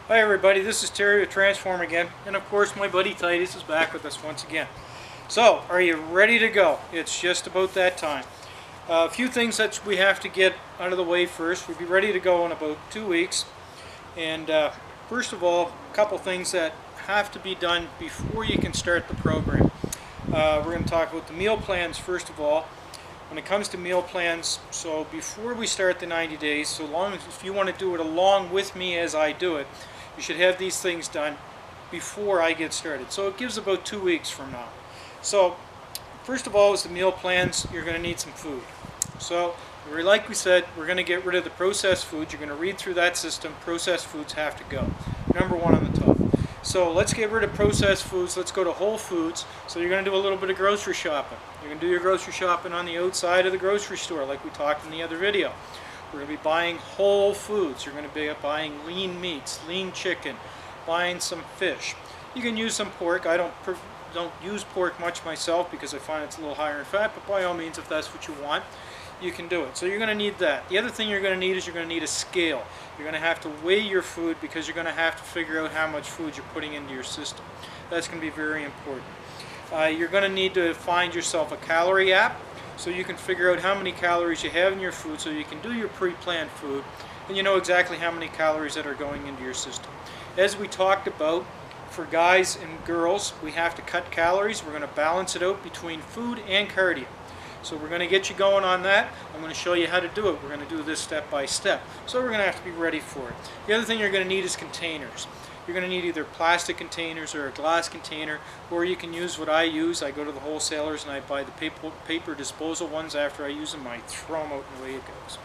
Hi everybody, this is Terry with Transform again, and of course my buddy Titus is back with us once again. So, are you ready to go? It's just about that time. A few things that we have to get out of the way first. We'll be ready to go in about 2 weeks. And first of all, a couple things that have to be done before you can start the program. We're going to talk about the meal plans first of all. When it comes to meal plans, so before we start the 90 days, so long as if you want to do it along with me as I do it, you should have these things done before I get started. So it gives about 2 weeks from now. So first of all is the meal plans. You're going to need some food. So like we said, we're going to get rid of the processed foods. You're going to read through that system. Processed foods have to go. Number one on the top. So let's get rid of processed foods. Let's go to Whole Foods. So you're going to do a little bit of grocery shopping. You're going to do your grocery shopping on the outside of the grocery store like we talked in the other video. We're going to be buying whole foods. You're going to be buying lean meats, lean chicken, buying some fish. You can use some pork. I don't use pork much myself because I find it's a little higher in fat, but by all means, if that's what you want, you can do it. So you're going to need that. The other thing you're going to need is you're going to need a scale. You're going to have to weigh your food because you're going to have to figure out how much food you're putting into your system. That's going to be very important. You're going to need to find yourself a calorie app so you can figure out how many calories you have in your food so you can do your pre-planned food and you know exactly how many calories that are going into your system. As we talked about, for guys and girls, we have to cut calories. We're going to balance it out between food and cardio. So we're going to get you going on that. I'm going to show you how to do it. We're going to do this step by step. So we're going to have to be ready for it. The other thing you're going to need is containers. You're going to need either plastic containers or a glass container, or you can use what I use. I go to the wholesalers and I buy the paper disposal ones. After I use them, I throw them out and away it goes.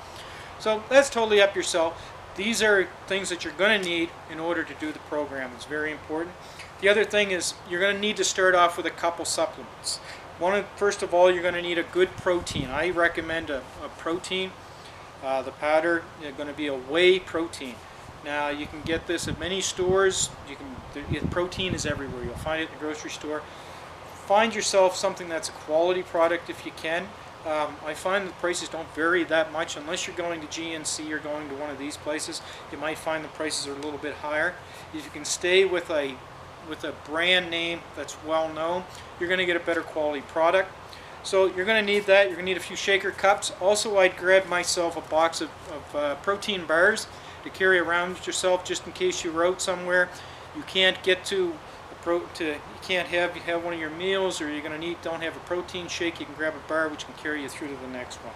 So that's totally up yourself. These are things that you're going to need in order to do the program. It's very important. The other thing is you're going to need to start off with a couple supplements. First of all, you're going to need a good protein. I recommend a protein. The powder is going to be a whey protein. Now you can get this at many stores. Protein is everywhere. You'll find it in the grocery store. Find yourself something that's a quality product if you can. I find the prices don't vary that much unless you're going to GNC or going to one of these places. You might find the prices are a little bit higher. If you can stay with a brand name that's well known, you're going to get a better quality product. So you're going to need that. You're going to need a few shaker cups. Also, I'd grab myself a box of protein bars to carry around with yourself just in case you're out somewhere. You can't get to you can't have one of your meals, or you're going to don't have a protein shake. You can grab a bar which can carry you through to the next one.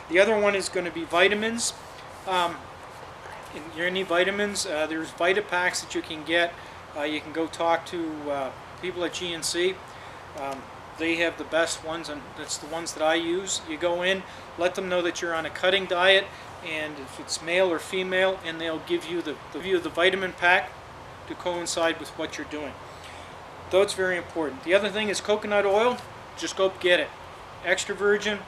The other one is going to be vitamins. You're going to need vitamins. There's Vitapaks that you can get. You can go talk to people at GNC. They have the best ones, and that's the ones that I use. You go in, let them know that you're on a cutting diet, and if it's male or female, and they'll give you the vitamin pack to coincide with what you're doing. Though it's very important. The other thing is coconut oil. Just go get it. Extra virgin,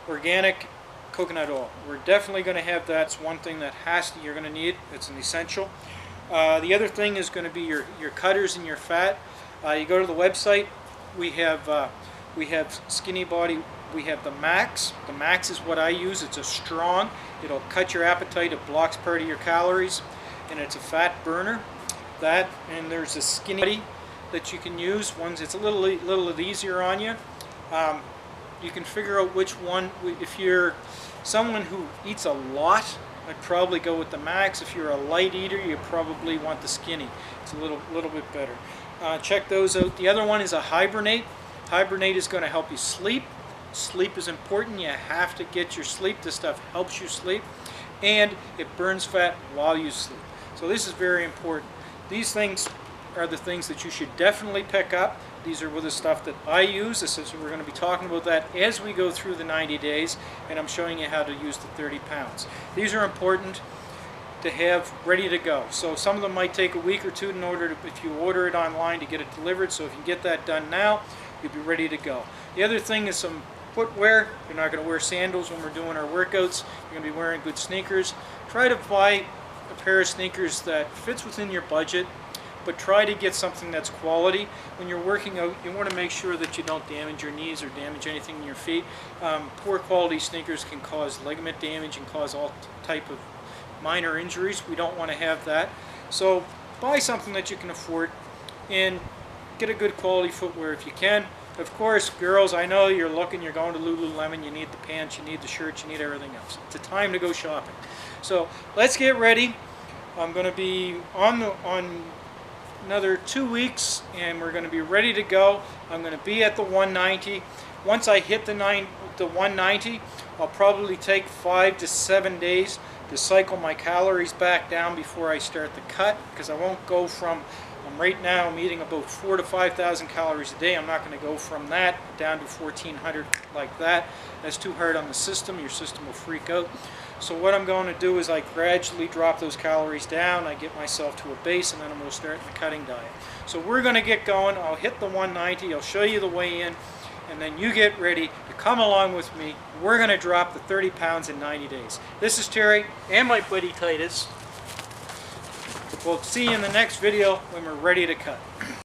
organic coconut oil. We're definitely going to have that. It's one thing that you're going to need. It's an essential. The other thing is going to be your cutters and your fat. You go to the website. We have Skinny Body. We have the Max. The Max is what I use. It's a strong. It'll cut your appetite. It blocks part of your calories, and it's a fat burner. That, and there's a Skinny Body that you can use. It's a little easier on you. You can figure out which one. If you're someone who eats a lot, I'd probably go with the Max. If you're a light eater, you probably want the Skinny. It's a little bit better. Check those out. The other one is a Hibernate. Hibernate is going to help you sleep. Sleep is important. You have to get your sleep. This stuff helps you sleep, and it burns fat while you sleep. So this is very important. These things are the things that you should definitely pick up. These are the stuff that I use. We're going to be talking about that as we go through the 90 days, and I'm showing you how to use the 30 pounds. These are important to have ready to go. So some of them might take a week or two if you order it online to get it delivered. So if you get that done now, you'll be ready to go. The other thing is some footwear. You're not going to wear sandals when we're doing our workouts. You're going to be wearing good sneakers. Try to buy a pair of sneakers that fits within your budget, but try to get something that's quality. When you're working out, you want to make sure that you don't damage your knees or damage anything in your feet. Poor quality sneakers can cause ligament damage and cause all type of minor injuries. We don't want to have that. So buy something that you can afford and get a good quality footwear if you can. Of course, girls, I know you're looking, you're going to Lululemon, you need the pants, you need the shirts, you need everything else. It's a time to go shopping. So let's get ready. I'm going to be on another 2 weeks, and we're going to be ready to go. I'm going to be at the 190. Once I hit the 190, I'll probably take 5 to 7 days to cycle my calories back down before I start the cut, because I won't go from, right now I'm eating about 4,000 to 5,000 calories a day. I'm not going to go from that down to 1,400 like that. That's too hard on the system. Your system will freak out. So what I'm going to do is I gradually drop those calories down. I get myself to a base, and then I'm going to start the cutting diet. So we're going to get going. I'll hit the 190. I'll show you the way in, and then you get ready to come along with me. We're going to drop the 30 pounds in 90 days. This is Terry and my buddy Titus. We'll see you in the next video when we're ready to cut.